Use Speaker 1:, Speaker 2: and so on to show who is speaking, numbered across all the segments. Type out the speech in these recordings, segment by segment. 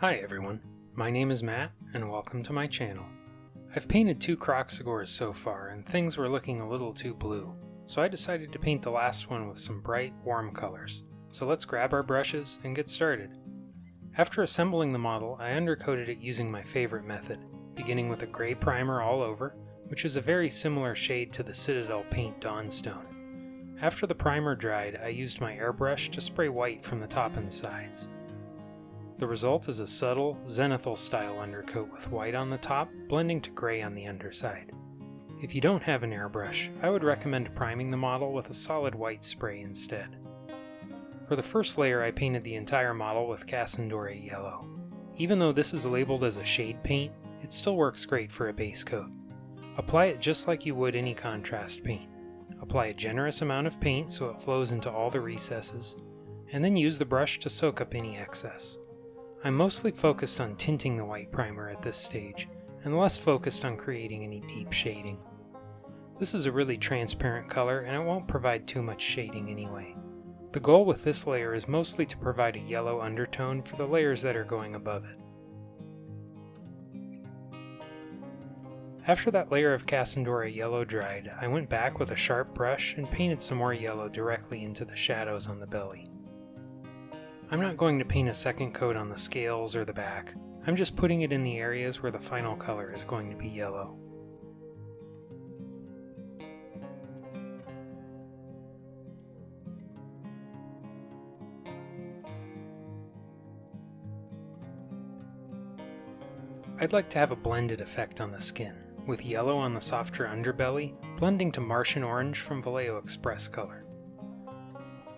Speaker 1: Hi everyone, my name is Matt and welcome to my channel. I've painted 2 Kroxigors so far and things were looking a little too blue, so I decided to paint the last one with some bright, warm colors. So let's grab our brushes and get started. After assembling the model, I undercoated it using my favorite method, beginning with a gray primer all over, which is a very similar shade to the Citadel paint Dawnstone. After the primer dried, I used my airbrush to spray white from the top and sides. The result is a subtle, zenithal style undercoat with white on the top, blending to gray on the underside. If you don't have an airbrush, I would recommend priming the model with a solid white spray instead. For the first layer, I painted the entire model with Casandora yellow. Even though this is labeled as a shade paint, it still works great for a base coat. Apply it just like you would any contrast paint. Apply a generous amount of paint so it flows into all the recesses, and then use the brush to soak up any excess. I'm mostly focused on tinting the white primer at this stage, and less focused on creating any deep shading. This is a really transparent color and it won't provide too much shading anyway. The goal with this layer is mostly to provide a yellow undertone for the layers that are going above it. After that layer of Casandora yellow dried, I went back with a sharp brush and painted some more yellow directly into the shadows on the belly. I'm not going to paint a second coat on the scales or the back, I'm just putting it in the areas where the final color is going to be yellow. I'd like to have a blended effect on the skin, with yellow on the softer underbelly, blending to Martian orange from Vallejo Xpress color.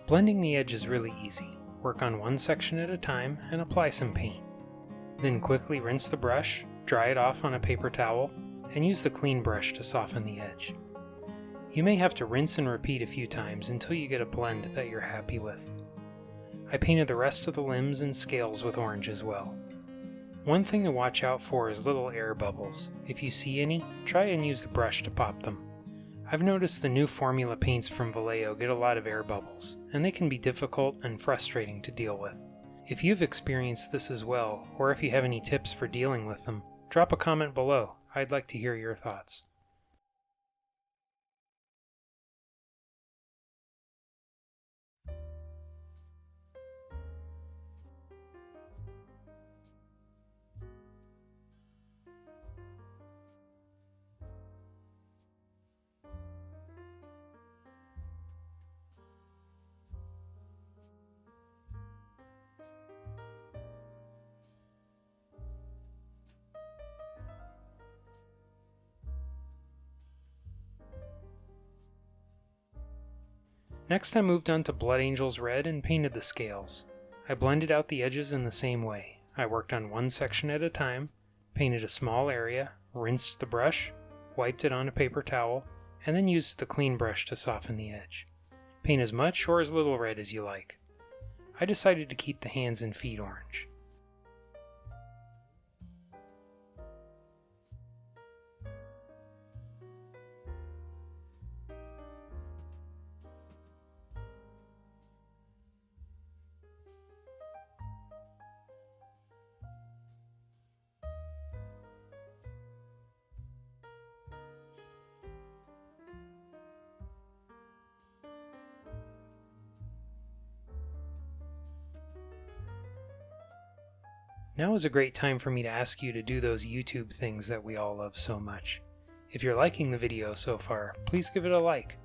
Speaker 1: Blending the edge is really easy. Work on one section at a time and apply some paint. Then quickly rinse the brush, dry it off on a paper towel, and use the clean brush to soften the edge. You may have to rinse and repeat a few times until you get a blend that you're happy with. I painted the rest of the limbs and scales with orange as well. One thing to watch out for is little air bubbles. If you see any, try and use the brush to pop them. I've noticed the new formula paints from Vallejo get a lot of air bubbles, and they can be difficult and frustrating to deal with. If you've experienced this as well, or if you have any tips for dealing with them, drop a comment below. I'd like to hear your thoughts. Next I moved on to Blood Angel's Red and painted the scales. I blended out the edges in the same way. I worked on one section at a time, painted a small area, rinsed the brush, wiped it on a paper towel, and then used the clean brush to soften the edge. Paint as much or as little red as you like. I decided to keep the hands and feet orange. Now is a great time for me to ask you to do those YouTube things that we all love so much. If you're liking the video so far, please give it a like.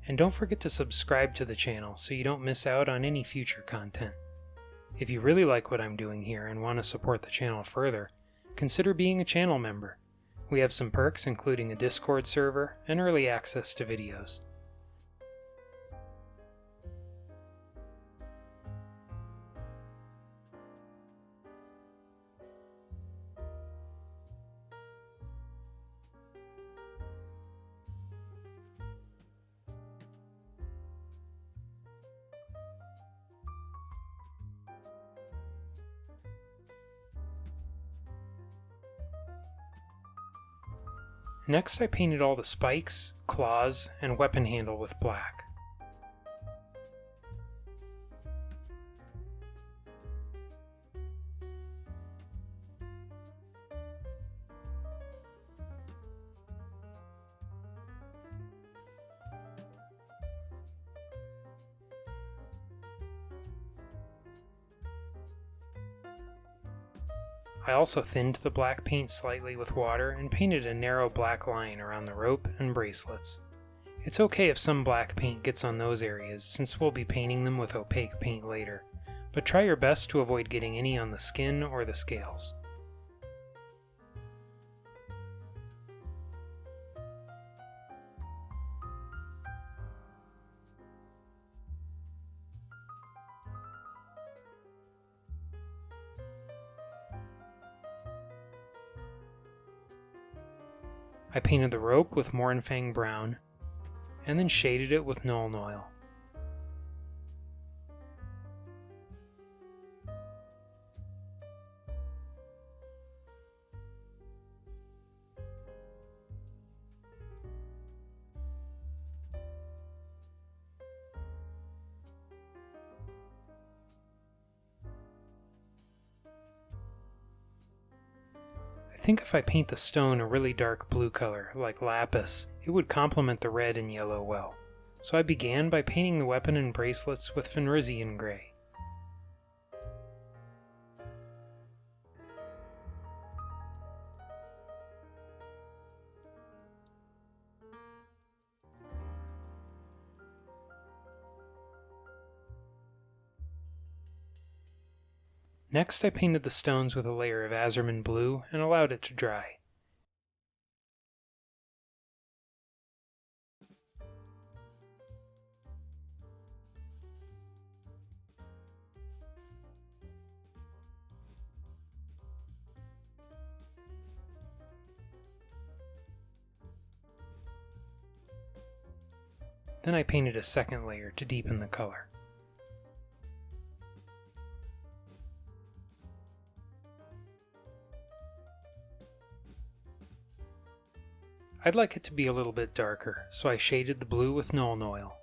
Speaker 1: And don't forget to subscribe to the channel so you don't miss out on any future content. If you really like what I'm doing here and want to support the channel further, consider being a channel member. We have some perks including a Discord server and early access to videos. Next I painted all the spikes, claws, and weapon handle with black. I also thinned the black paint slightly with water and painted a narrow black line around the rope and bracelets. It's okay if some black paint gets on those areas since we'll be painting them with opaque paint later, but try your best to avoid getting any on the skin or the scales. I painted the rope with Mournfang brown, and then shaded it with Nuln oil. I think if I paint the stone a really dark blue color, like lapis, it would complement the red and yellow well. So I began by painting the weapon and bracelets with Fenrisian gray. Next I painted the stones with a layer of Asurmen blue and allowed it to dry. Then I painted a second layer to deepen the color. I'd like it to be a little bit darker, so I shaded the blue with Nuln oil.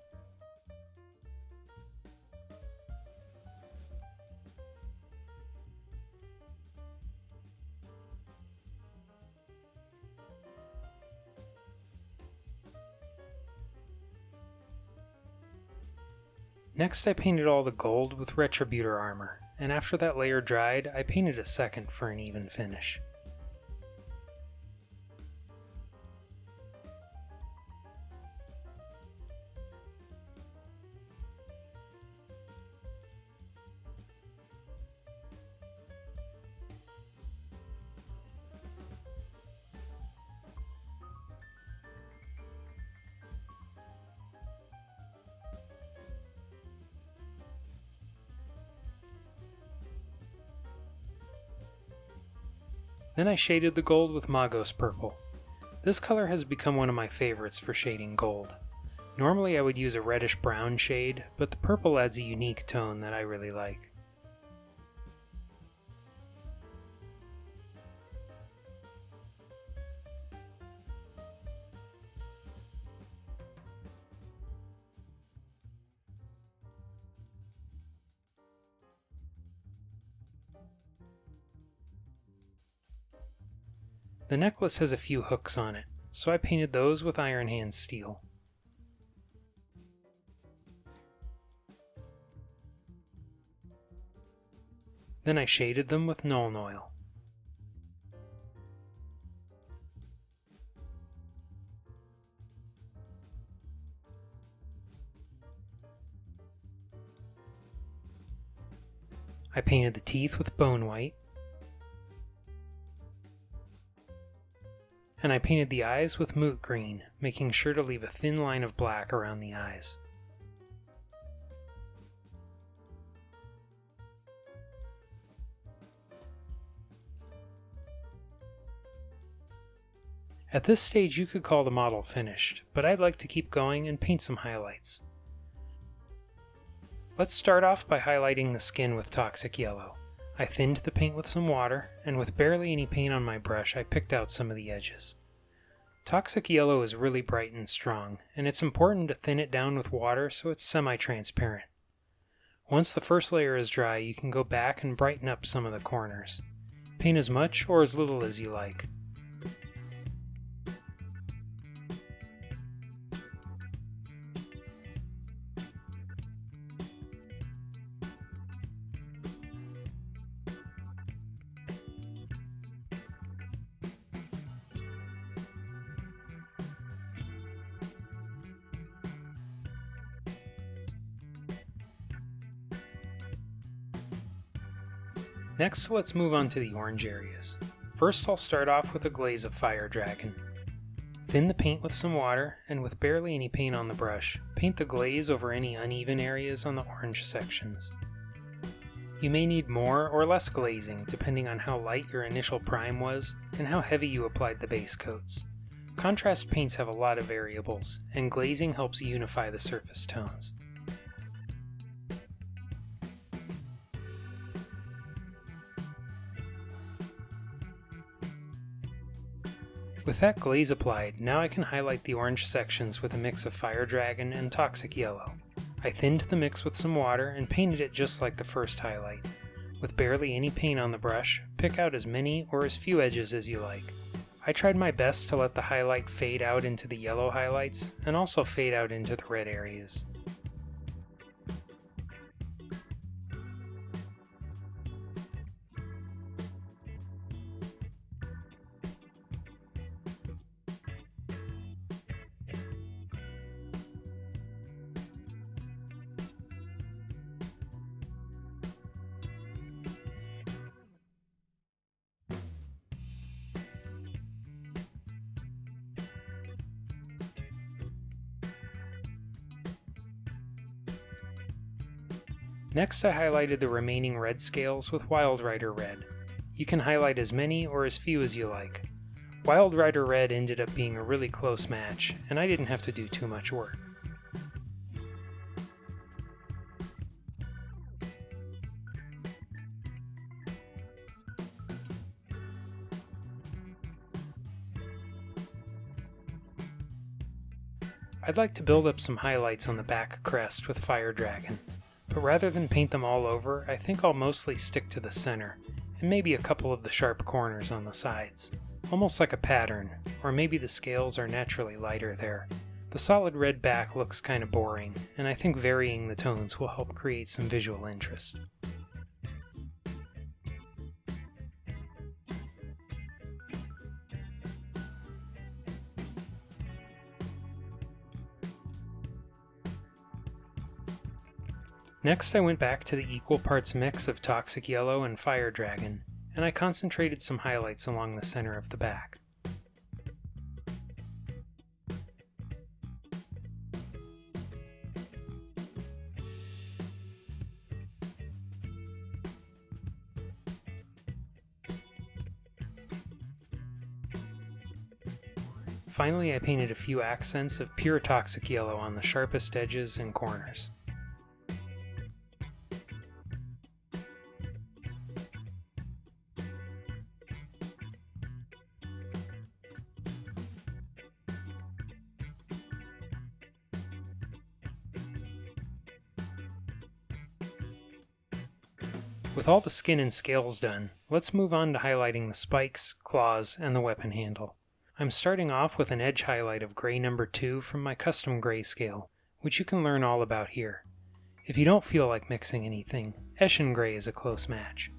Speaker 1: Next I painted all the gold with Retributor armor, and after that layer dried, I painted a second for an even finish. Then I shaded the gold with Magos purple. This color has become one of my favorites for shading gold. Normally I would use a reddish brown shade, but the purple adds a unique tone that I really like. The necklace has a few hooks on it, so I painted those with Iron Hand steel. Then I shaded them with Nuln oil. I painted the teeth with Bonewhite. And I painted the eyes with Moot green, making sure to leave a thin line of black around the eyes. At this stage you could call the model finished, but I'd like to keep going and paint some highlights. Let's start off by highlighting the skin with Toxic Yellow. I thinned the paint with some water, and with barely any paint on my brush I picked out some of the edges. Toxic Yellow is really bright and strong, and it's important to thin it down with water so it's semi-transparent. Once the first layer is dry, you can go back and brighten up some of the corners. Paint as much or as little as you like. Next, let's move on to the orange areas. First, I'll start off with a glaze of Fire Dragon. Thin the paint with some water, and with barely any paint on the brush, paint the glaze over any uneven areas on the orange sections. You may need more or less glazing depending on how light your initial prime was and how heavy you applied the base coats. Contrast paints have a lot of variables, and glazing helps unify the surface tones. With that glaze applied, now I can highlight the orange sections with a mix of Fire Dragon and Toxic Yellow. I thinned the mix with some water and painted it just like the first highlight. With barely any paint on the brush, pick out as many or as few edges as you like. I tried my best to let the highlight fade out into the yellow highlights and also fade out into the red areas. Next, I highlighted the remaining red scales with Wild Rider Red. You can highlight as many or as few as you like. Wild Rider Red ended up being a really close match, and I didn't have to do too much work. I'd like to build up some highlights on the back crest with Fire Dragon. But rather than paint them all over, I think I'll mostly stick to the center, and maybe a couple of the sharp corners on the sides. Almost like a pattern, or maybe the scales are naturally lighter there. The solid red back looks kinda boring, and I think varying the tones will help create some visual interest. Next, I went back to the equal parts mix of Toxic Yellow and Fire Dragon, and I concentrated some highlights along the center of the back. Finally, I painted a few accents of pure Toxic Yellow on the sharpest edges and corners. With all the skin and scales done, let's move on to highlighting the spikes, claws, and the weapon handle. I'm starting off with an edge highlight of gray number 2 from my custom grayscale, which you can learn all about here. If you don't feel like mixing anything, Eshin gray is a close match.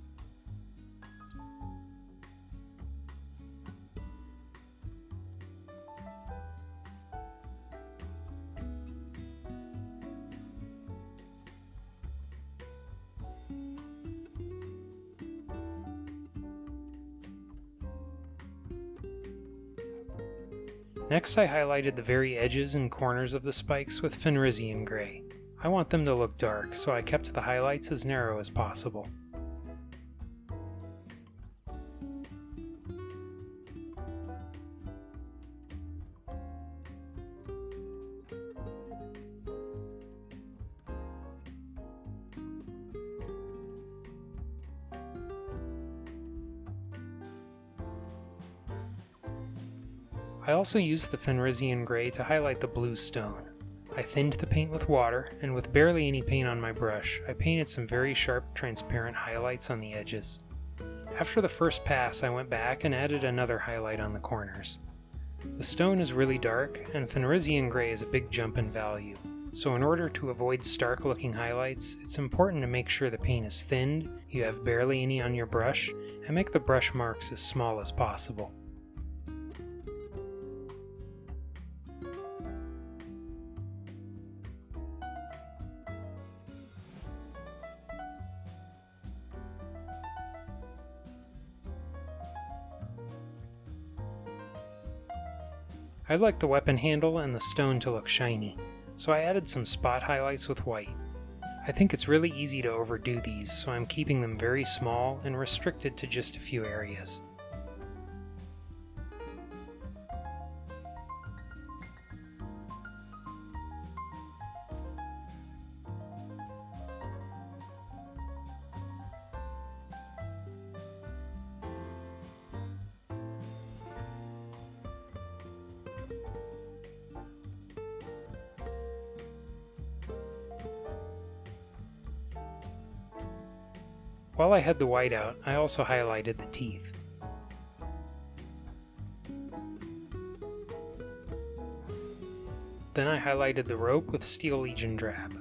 Speaker 1: Next, I highlighted the very edges and corners of the spikes with Fenrisian gray. I want them to look dark, so I kept the highlights as narrow as possible. I also used the Fenrisian gray to highlight the blue stone. I thinned the paint with water, and with barely any paint on my brush, I painted some very sharp transparent highlights on the edges. After the first pass, I went back and added another highlight on the corners. The stone is really dark, and Fenrisian gray is a big jump in value, so in order to avoid stark looking highlights, it's important to make sure the paint is thinned, you have barely any on your brush, and make the brush marks as small as possible. I'd like the weapon handle and the stone to look shiny, so I added some spot highlights with white. I think it's really easy to overdo these, so I'm keeping them very small and restricted to just a few areas. While I had the white out, I also highlighted the teeth. Then I highlighted the rope with Steel Legion Drab.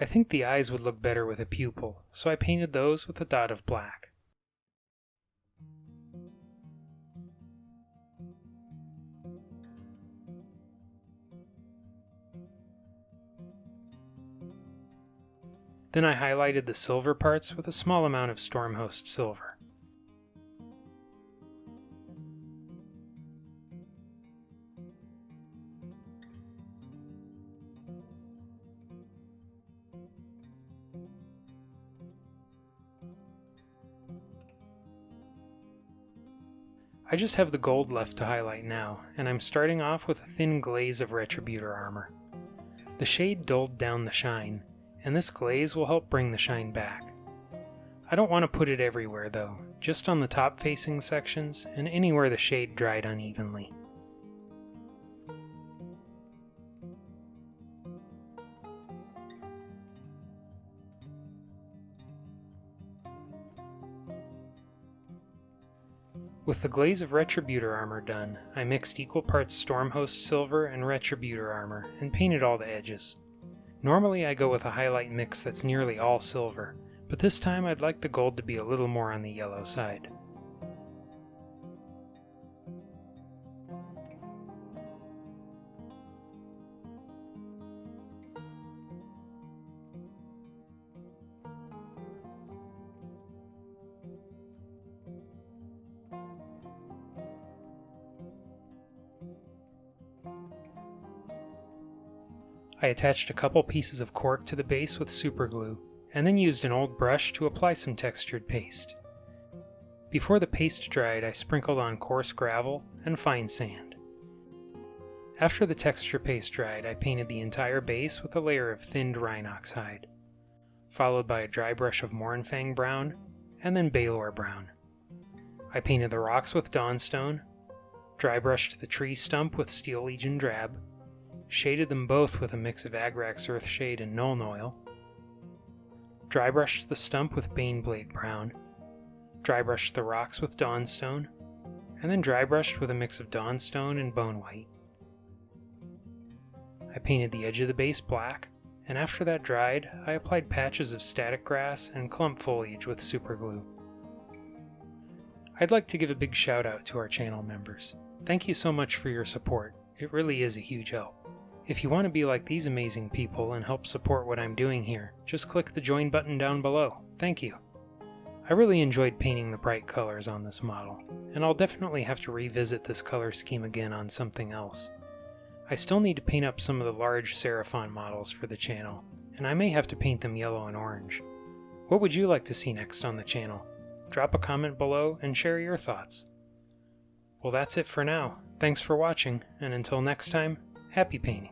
Speaker 1: I think the eyes would look better with a pupil, so I painted those with a dot of black. Then I highlighted the silver parts with a small amount of Stormhost silver. I just have the gold left to highlight now, and I'm starting off with a thin glaze of Retributor armor. The shade dulled down the shine, and this glaze will help bring the shine back. I don't want to put it everywhere though, just on the top facing sections and anywhere the shade dried unevenly. With the glaze of Retributor armor done, I mixed equal parts Stormhost silver and Retributor armor and painted all the edges. Normally I go with a highlight mix that's nearly all silver, but this time I'd like the gold to be a little more on the yellow side. I attached a couple pieces of cork to the base with super glue, and then used an old brush to apply some textured paste. Before the paste dried, I sprinkled on coarse gravel and fine sand. After the texture paste dried, I painted the entire base with a layer of thinned Rhinox hide, followed by a dry brush of Mournfang brown, and then Balor brown. I painted the rocks with Dawnstone, dry brushed the tree stump with Steel Legion Drab, shaded them both with a mix of Agrax Earthshade and Nuln oil, dry brushed the stump with Baneblade brown, dry brushed the rocks with Dawnstone, and then dry brushed with a mix of Dawnstone and Bonewhite. I painted the edge of the base black, and after that dried, I applied patches of static grass and clump foliage with super glue. I'd like to give a big shout out to our channel members. Thank you so much for your support. It really is a huge help. If you want to be like these amazing people and help support what I'm doing here, just click the join button down below. Thank you. I really enjoyed painting the bright colors on this model, and I'll definitely have to revisit this color scheme again on something else. I still need to paint up some of the large Seraphon models for the channel, and I may have to paint them yellow and orange. What would you like to see next on the channel? Drop a comment below and share your thoughts. Well, that's it for now. Thanks for watching, and until next time, happy painting.